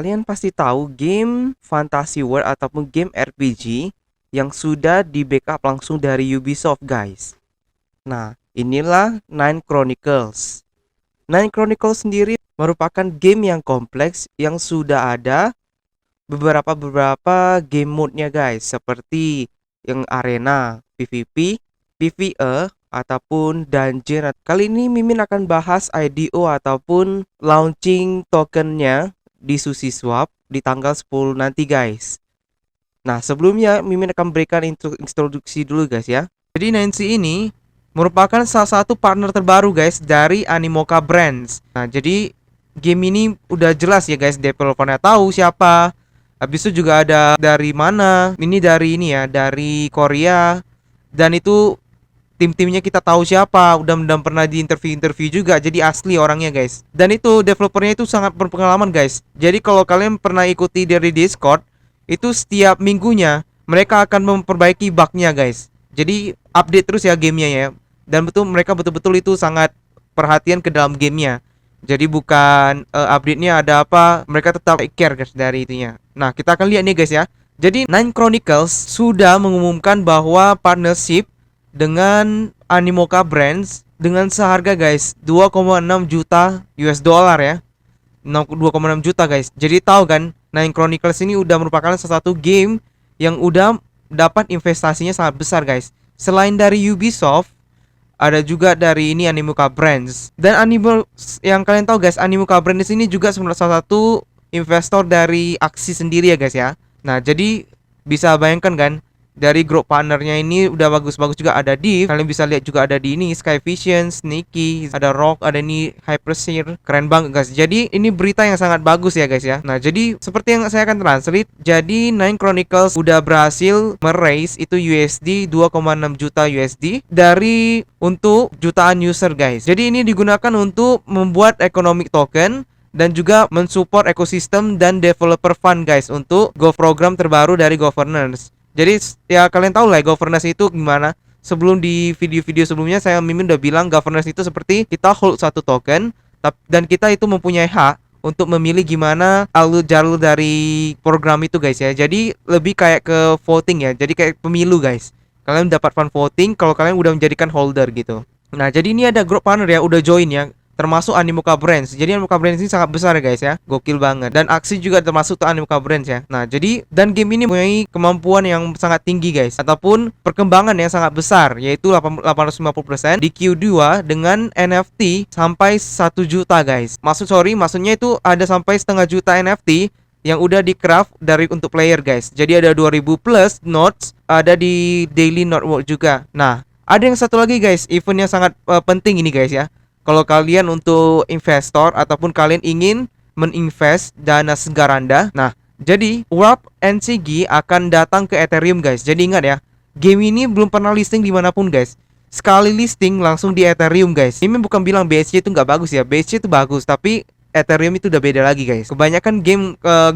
Kalian pasti tahu game Fantasy World ataupun game RPG yang sudah di backup langsung dari Ubisoft, guys. Nah, inilah Nine Chronicles. Nine Chronicles sendiri merupakan game yang kompleks yang sudah ada beberapa game mode-nya, guys, seperti yang arena, PvP, PvE, ataupun dungeon. Kali ini Mimin akan bahas IDO ataupun launching tokennya di Sushi Swap di tanggal 10 nanti, guys. Nah, sebelumnya Mimin akan berikan introduksi dulu, guys, ya. Jadi Nancy ini merupakan salah satu partner terbaru, guys, dari Animoca Brands. Nah, jadi game ini udah jelas ya, guys, developernya tahu siapa. Habis itu juga ada dari mana. Ini dari ini ya, dari Korea. Dan itu tim-timnya kita tahu siapa. Udah pernah di interview juga. Jadi asli orangnya, guys. Dan itu developernya itu sangat berpengalaman, guys. Jadi kalau kalian pernah ikuti dari Discord, itu setiap minggunya mereka akan memperbaiki bugnya, guys. Jadi update terus ya gamenya ya. Dan mereka betul-betul itu sangat perhatian ke dalam gamenya. Jadi bukan update-nya ada apa, mereka tetap take care, guys, dari itunya. Nah, kita akan lihat nih, guys, ya. Jadi Nine Chronicles sudah mengumumkan bahwa partnership dengan Animoca Brands dengan seharga, guys, 2,6 juta US dollar ya. 2,6 juta, guys. Jadi tahu kan, Nine Chronicles ini udah merupakan salah satu game yang udah dapat investasinya sangat besar, guys. Selain dari Ubisoft, ada juga dari ini Animoca Brands. Dan yang kalian tahu, guys, Animoca Brands ini juga salah satu investor dari Aksi sendiri ya, guys, ya. Nah, jadi bisa bayangkan kan, dari grup partnernya ini udah bagus-bagus juga. Ada Div, kalian bisa lihat juga ada di ini Sky Vision, Sneaky, ada Rock, ada ini Hyperseer. Keren banget, guys. Jadi ini berita yang sangat bagus ya, guys, ya. Nah, jadi seperti yang saya akan translate, jadi Nine Chronicles udah berhasil meraise itu USD 2,6 juta USD dari untuk jutaan user, guys. Jadi ini digunakan untuk membuat economic token dan juga mensupport ekosistem dan developer fund, guys, untuk Go program terbaru dari governance. Jadi ya kalian tahu lah governance itu gimana. Sebelum di video-video sebelumnya Mimin udah bilang governance itu seperti kita hold satu token dan kita itu mempunyai hak untuk memilih gimana alur jalur dari program itu, guys, ya. Jadi lebih kayak ke voting ya. Jadi kayak pemilu, guys. Kalian dapat fund voting kalau kalian udah menjadikan holder gitu. Nah, jadi ini ada grup partner ya udah join ya, termasuk Animoca Brands. Jadi Animoca Brands ini sangat besar ya, guys, ya. Gokil banget. Dan Aksi juga termasuk tuh Animoca Brands ya. Nah, jadi dan game ini mempunyai kemampuan yang sangat tinggi, guys, ataupun perkembangan yang sangat besar, yaitu 850% di Q2 dengan NFT sampai 1 juta, guys. Maksudnya itu ada sampai setengah juta NFT yang udah di craft dari untuk player, guys. Jadi ada 2000 plus nodes ada di daily node work juga. Nah, ada yang satu lagi, guys, event yang sangat penting ini, guys, ya. Kalau kalian untuk investor ataupun kalian ingin meninvest dana segar Anda, nah, jadi Warp NCG akan datang ke Ethereum, guys. Jadi ingat ya, game ini belum pernah listing dimanapun, guys. Sekali listing langsung di Ethereum, guys. Ini bukan bilang BSC itu nggak bagus ya, BSC itu bagus, tapi Ethereum itu udah beda lagi, guys. Kebanyakan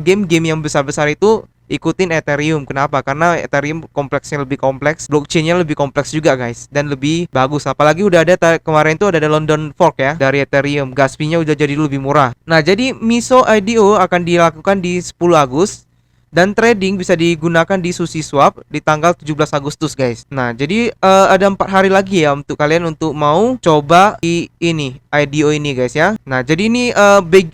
game-game yang besar-besar itu ikutin Ethereum. Kenapa? Karena Ethereum kompleksnya lebih kompleks, blockchainnya lebih kompleks juga, guys, dan lebih bagus. Apalagi udah ada kemarin tuh ada London Fork ya dari Ethereum. Gas fee-nya udah jadi lebih murah. Nah, jadi Miso IDO akan dilakukan di 10 Agustus dan trading bisa digunakan di Sushi Swap di tanggal 17 Agustus, guys. Nah, jadi ada 4 hari lagi ya untuk kalian untuk mau coba di ini IDO ini, guys, ya. Nah, jadi ini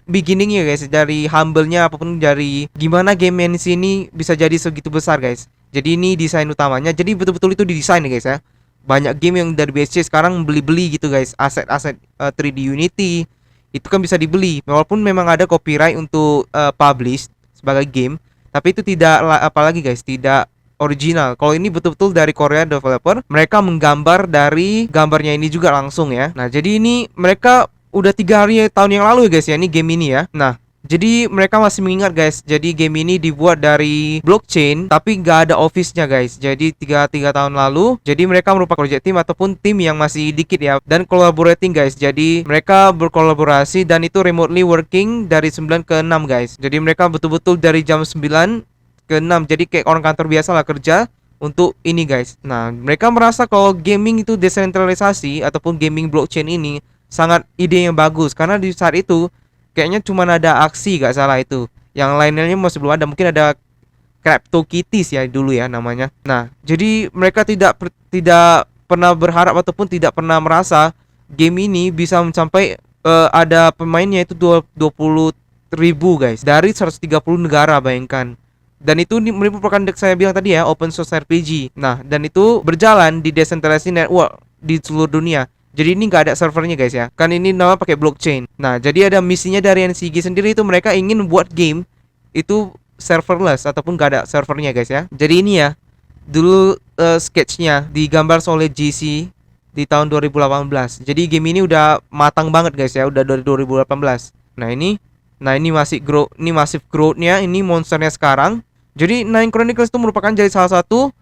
beginningnya, guys, dari humble-nya apapun dari gimana game ini sini bisa jadi segitu besar, guys. Jadi ini desain utamanya. Jadi betul-betul itu didesain, guys, ya. Banyak game yang dari BSC sekarang beli-beli gitu, guys. Aset-aset 3D Unity itu kan bisa dibeli. Walaupun memang ada copyright untuk publish sebagai game, tapi itu tidak apalagi, guys, tidak original. Kalau ini betul-betul dari Korea developer, mereka menggambar dari gambarnya ini juga langsung ya. Nah, jadi ini mereka udah 3 hari tahun yang lalu ya, guys, ya, ini game ini ya. Nah, jadi mereka masih mengingat, guys. Jadi game ini dibuat dari blockchain tapi nggak ada office-nya, guys. Jadi 3 tahun lalu. Jadi mereka merupakan project team ataupun tim yang masih dikit ya, dan collaborating, guys. Jadi mereka berkolaborasi dan itu remotely working dari 9 ke 6, guys. Jadi mereka betul-betul dari jam 9 ke 6. Jadi kayak orang kantor biasa lah kerja untuk ini, guys. Nah, mereka merasa kalau gaming itu desentralisasi ataupun gaming blockchain ini sangat ide yang bagus karena di saat itu kayaknya cuma ada Aksi gak salah itu Yang lainnya masih belum ada. Mungkin ada CryptoKitties ya dulu ya namanya. Nah, jadi mereka tidak pernah berharap ataupun tidak pernah merasa game ini bisa mencapai ada pemainnya itu 20.000 guys, dari 130 negara, bayangkan. Dan itu merupakan saya bilang tadi ya, open source RPG. Nah, dan itu berjalan di decentralized network di seluruh dunia. Jadi ini nggak ada servernya guys ya. Kan ini nama pakai blockchain. Nah, jadi ada misinya dari NCG sendiri, itu mereka ingin membuat game itu serverless ataupun nggak ada servernya guys ya. Jadi ini ya, dulu sketchnya digambar oleh GC di tahun 2018. Jadi game ini udah matang banget guys ya, udah dari 2018. Nah ini masih grow, ini massive growth-nya, ini monsternya sekarang. Jadi Nine Chronicles itu merupakan jadi salah satu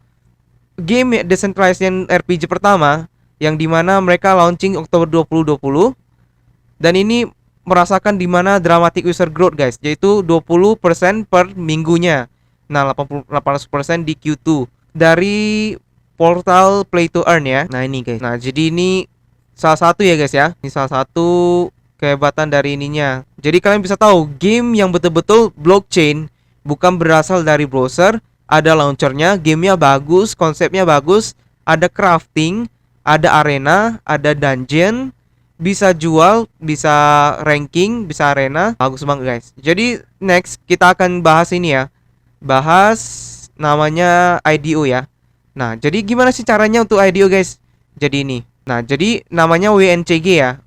game decentralized RPG pertama yang dimana mereka launching Oktober 2020. Dan ini merasakan dimana dramatic user growth guys, yaitu 20% per minggunya. Nah 80% di Q2 dari portal Play to Earn ya. Nah ini guys, nah jadi ini salah satu ya guys ya, ini salah satu kehebatan dari ininya. Jadi kalian bisa tahu game yang betul-betul blockchain, bukan berasal dari browser. Ada launchernya, gamenya bagus, konsepnya bagus, ada crafting, ada arena, ada dungeon, bisa jual, bisa ranking, bisa arena. Bagus banget guys. Jadi next kita akan bahas ini ya, bahas namanya IDO ya. Nah jadi gimana sih caranya untuk IDO guys? Jadi ini, nah jadi namanya WNCG ya,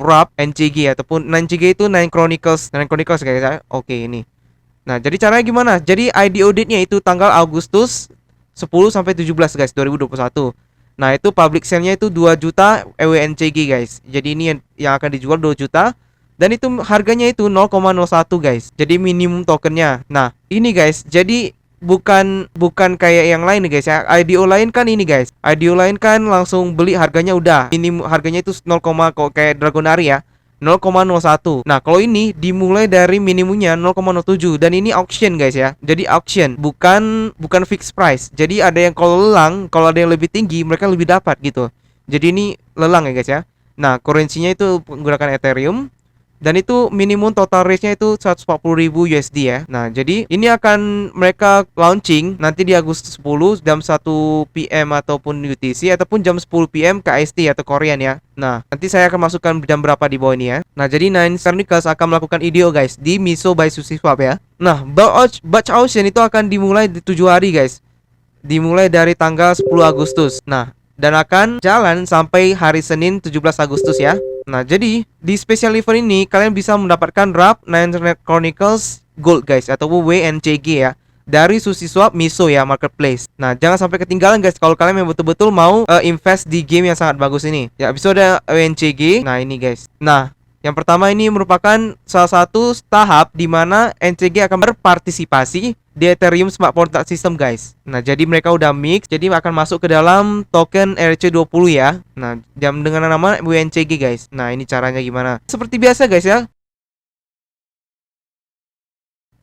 Wrap NCG ataupun 9CG itu Nine Chronicles, guys ya. Oke ini. Nah jadi caranya gimana? Jadi IDO date-nya itu tanggal Agustus 10 sampai 17 guys 2021. Nah itu public sale-nya itu 2 juta EWNCG guys. Jadi ini yang akan dijual 2 juta. Dan itu harganya itu 0,01 guys. Jadi minimum tokennya. Nah ini guys, jadi bukan kayak yang lain nih guys ya. IDO lain kan ini guys, IDO lain kan langsung beli harganya udah minimum, harganya itu 0, kayak Dragonari ya, 0,01. Nah kalau ini dimulai dari minimumnya 0,07. Dan ini auction guys ya. Jadi auction, bukan fixed price. Jadi ada yang kalau lelang, kalau ada yang lebih tinggi mereka lebih dapat gitu. Jadi ini lelang ya guys ya. Nah currency-nya itu menggunakan Ethereum. Dan itu minimum total raise-nya itu 140.000 USD ya. Nah, jadi ini akan mereka launching nanti di Agustus 10 jam 1 PM ataupun UTC ataupun jam 10 PM KST atau Korean ya. Nah, nanti saya akan masukkan jam berapa di bawah ini ya. Nah, jadi Nine Chronicles akan melakukan IDO guys di Miso by SushiSwap ya. Nah, batch auction itu akan dimulai di 7 hari guys. Dimulai dari tanggal 10 Agustus. Nah, dan akan jalan sampai hari Senin 17 Agustus ya. Nah, jadi di special event ini kalian bisa mendapatkan Wrap Nine Chronicles Gold guys atau WNCG ya, dari SushiSwap Miso ya marketplace. Nah, jangan sampai ketinggalan guys kalau kalian yang betul-betul mau invest di game yang sangat bagus ini. Ya, habis itu ada WNCG. Nah, ini guys. Nah, yang pertama ini merupakan salah satu tahap di mana NCG akan berpartisipasi di Ethereum Smart Contract System guys. Nah jadi mereka udah mix, jadi akan masuk ke dalam token ERC20 ya. Nah jam dengan nama WNCG guys. Nah ini caranya gimana? Seperti biasa guys ya,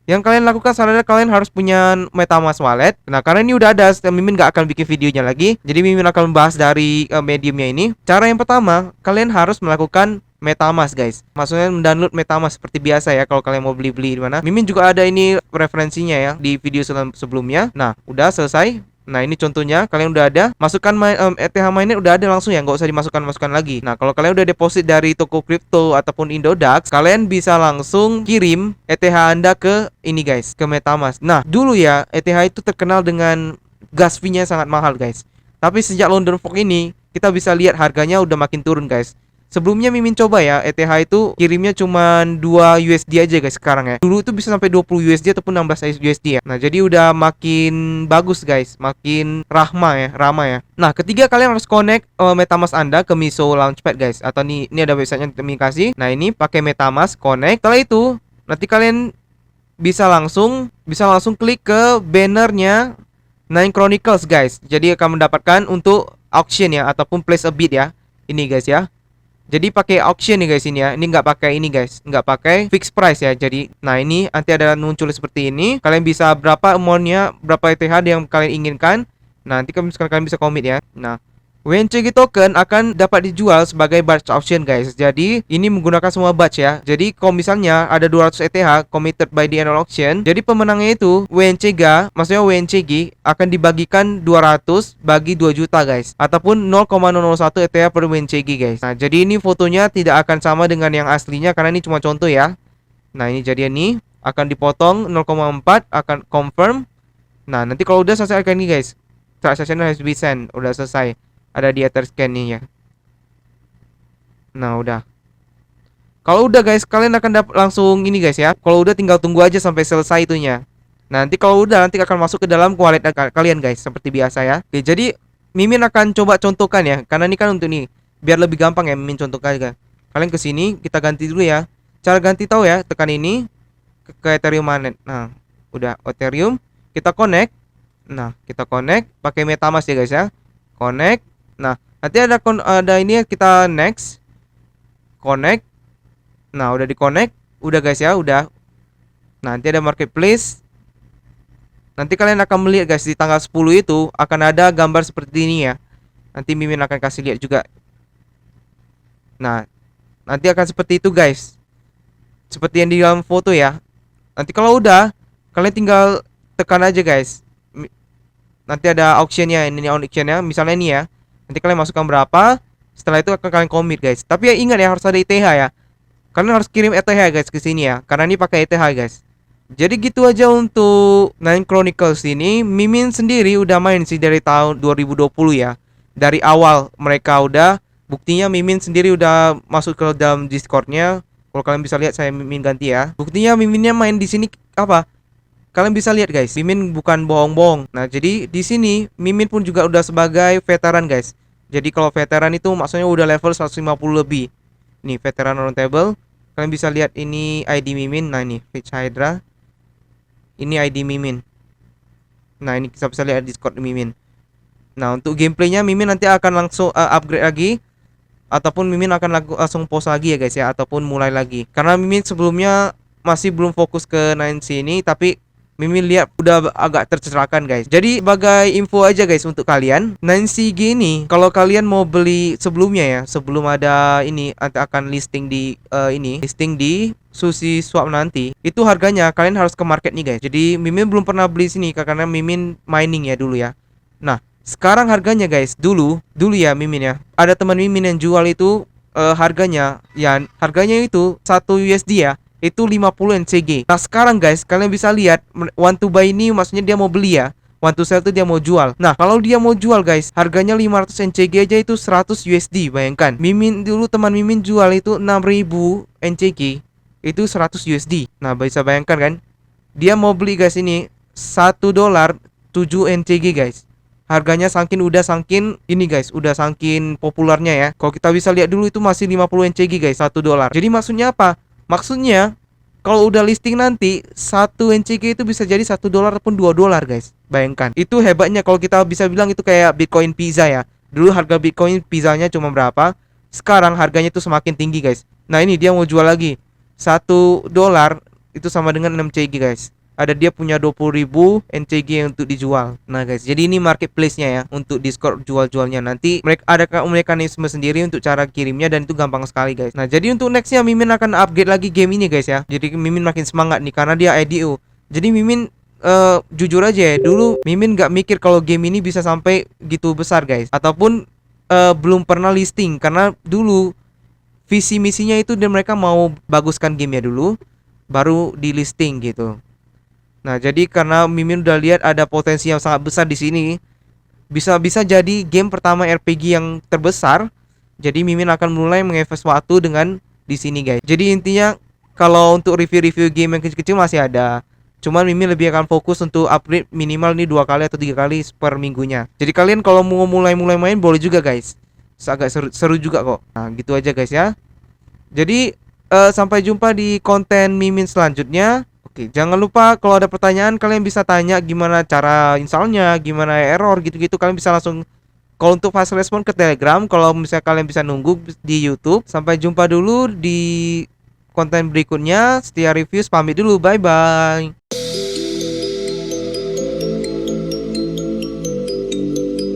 yang kalian lakukan sebenarnya kalian harus punya MetaMask wallet. Nah karena ini udah ada, Mimin gak akan bikin videonya lagi. Jadi Mimin akan membahas dari mediumnya ini. Cara yang pertama, kalian harus melakukan MetaMask guys. Maksudnya mendownload MetaMask seperti biasa ya. Kalau kalian mau beli-beli di mana, Mimin juga ada ini referensinya ya di video sebelumnya. Nah udah selesai. Nah ini contohnya, kalian udah ada, masukkan ETH mainnet udah ada langsung ya, nggak usah dimasukkan lagi. Nah kalau kalian udah deposit dari toko kripto ataupun Indodax, kalian bisa langsung kirim ETH Anda ke ini guys, ke MetaMask. Nah dulu ya ETH itu terkenal dengan gas fee-nya sangat mahal guys. Tapi sejak London Fork ini, kita bisa lihat harganya udah makin turun guys. Sebelumnya Mimin coba ya, ETH itu kirimnya cuma 2 USD aja guys sekarang ya. Dulu itu bisa sampai 20 USD ataupun 16 USD ya. Nah, jadi udah makin bagus guys, makin ramah ya. Nah, ketiga kalian harus connect MetaMask Anda ke Miso Launchpad guys. Atau ini ada websitenya kami kasih. Nah, ini pakai MetaMask connect. Setelah itu, nanti kalian bisa langsung klik ke bannernya Nine Chronicles guys. Jadi akan mendapatkan untuk auction ya ataupun place a bid ya. Ini guys ya. Jadi pakai auction nih guys ini ya. Ini nggak pakai ini guys, nggak pakai fixed price ya. Jadi, nah ini nanti ada muncul seperti ini. Kalian bisa berapa amountnya, berapa ETH yang kalian inginkan. Nah, nanti kalian bisa commit ya. Nah, WNCG token akan dapat dijual sebagai batch option guys. Jadi ini menggunakan semua batch ya. Jadi kalau misalnya ada 200 ETH committed by the annual auction, jadi pemenangnya itu WNCG, maksudnya WNCG akan dibagikan 200 bagi 2 juta guys, ataupun 0,001 ETH per WNCG guys. Nah, jadi ini fotonya tidak akan sama dengan yang aslinya karena ini cuma contoh ya. Nah, ini jadi ini akan dipotong 0,4 akan confirm. Nah, nanti kalau udah selesai akan ini guys. Transaction has been sent, udah selesai. Ada di Ether scan nih ya. Nah, udah. Kalau udah guys, kalian akan dapat langsung ini guys ya. Kalau udah tinggal tunggu aja sampai selesai itunya. Nanti kalau udah nanti akan masuk ke dalam wallet kalian guys seperti biasa ya. Oke, jadi Mimin akan coba contohkan ya. Karena ini kan untuk nih biar lebih gampang ya Mimin contohkan kan. Kalian ke sini, kita ganti dulu ya. Cara ganti tahu ya, tekan ini ke Ethereum Mainnet. Nah, udah Ethereum, kita connect. Nah, kita connect pakai MetaMask ya guys ya. Connect. Nah, nanti ada ini kita next. Connect. Nah, udah di connect. Udah guys ya, udah. Nanti ada marketplace. Nanti kalian akan melihat guys di tanggal 10 itu akan ada gambar seperti ini ya. Nanti Mimin akan kasih lihat juga. Nah, nanti akan seperti itu guys. Seperti yang di dalam foto ya. Nanti kalau udah, kalian tinggal tekan aja guys. Nanti ada auctionnya, ini auctionnya, misalnya ini ya. Nanti kalian masukkan berapa. Setelah itu akan kalian commit guys. Tapi ya ingat ya harus ada ETH ya. Kalian harus kirim ETH guys ke sini ya. Karena ini pakai ETH guys. Jadi gitu aja untuk Nine Chronicles ini. Mimin sendiri udah main sih dari tahun 2020 ya. Dari awal mereka udah. Buktinya Mimin sendiri udah masuk ke dalam Discordnya. Kalau kalian bisa lihat saya Mimin ganti ya. Buktinya Miminnya main di sini apa? Kalian bisa lihat guys, Mimin bukan bohong-bohong. Nah, jadi di sini Mimin pun juga udah sebagai veteran guys. Jadi kalau veteran itu maksudnya udah level 150 lebih. Nih, veteran roundtable. Kalian bisa lihat ini ID Mimin. Nah, ini Fitch Hydra. Ini ID Mimin. Nah, ini kita bisa lihat Discord Mimin. Nah, untuk gameplaynya Mimin nanti akan langsung upgrade lagi. Ataupun Mimin akan langsung pause lagi ya guys ya. Ataupun mulai lagi. Karena Mimin sebelumnya masih belum fokus ke 9C ini. Tapi Mimin lihat udah agak tercerahkan guys. Jadi sebagai info aja guys untuk kalian, 9CG ini kalau kalian mau beli sebelumnya ya, sebelum ada ini akan listing di listing di Sushi Swap nanti, itu harganya kalian harus ke market nih guys. Jadi Mimin belum pernah beli sini karena Mimin mining ya dulu ya. Nah, sekarang harganya guys, dulu ya Mimin ya. Ada teman Mimin yang jual itu harganya itu 1 USD ya. Itu 50 NCG. Nah sekarang guys, kalian bisa lihat want to buy ini maksudnya dia mau beli ya. Want to sell itu dia mau jual. Nah kalau dia mau jual guys, harganya 500 NCG aja itu 100 USD. Bayangkan, Mimin dulu teman Mimin jual itu 6000 NCG, itu 100 USD. Nah bisa bayangkan kan, dia mau beli guys ini 1 dolar 7 NCG guys. Harganya saking ini guys, udah saking populernya ya. Kalau kita bisa lihat dulu itu masih 50 NCG guys, 1 dolar. Jadi maksudnya apa? Maksudnya kalau udah listing nanti 1 NCG itu bisa jadi 1 dolar ataupun 2 dolar guys. Bayangkan. Itu hebatnya kalau kita bisa bilang itu kayak Bitcoin pizza ya. Dulu harga Bitcoin pizzanya cuma berapa? Sekarang harganya itu semakin tinggi guys. Nah ini dia mau jual lagi 1 dolar itu sama dengan 6 CG guys. Ada dia punya 20.000 NCG untuk dijual. Nah guys, jadi ini marketplace-nya ya untuk Discord jual-jualnya. Nanti mereka ada mekanisme sendiri untuk cara kirimnya dan itu gampang sekali guys. Nah jadi untuk nextnya Mimin akan upgrade lagi game ini guys ya. Jadi Mimin makin semangat nih karena dia IDO. Jadi Mimin jujur aja ya, dulu Mimin gak mikir kalau game ini bisa sampai gitu besar guys. Ataupun belum pernah listing karena dulu visi misinya itu dan mereka mau baguskan gamenya dulu baru di listing gitu. Nah, jadi karena Mimin udah lihat ada potensi yang sangat besar di sini, bisa jadi game pertama RPG yang terbesar. Jadi Mimin akan mulai menginvest waktu dengan di sini, guys. Jadi intinya kalau untuk review-review game yang kecil-kecil masih ada. Cuman Mimin lebih akan fokus untuk upgrade minimal nih 2 kali atau 3 kali per minggunya. Jadi kalian kalau mau mulai main boleh juga, guys. Agak seru juga kok. Nah, gitu aja guys ya. Jadi sampai jumpa di konten Mimin selanjutnya. Oke, jangan lupa kalau ada pertanyaan kalian bisa tanya gimana cara installnya, gimana error gitu-gitu. Kalian bisa langsung kalau untuk fast respon ke Telegram. Kalau misalnya kalian bisa nunggu di YouTube. Sampai jumpa dulu di konten berikutnya. Setia Reviews pamit dulu, bye bye.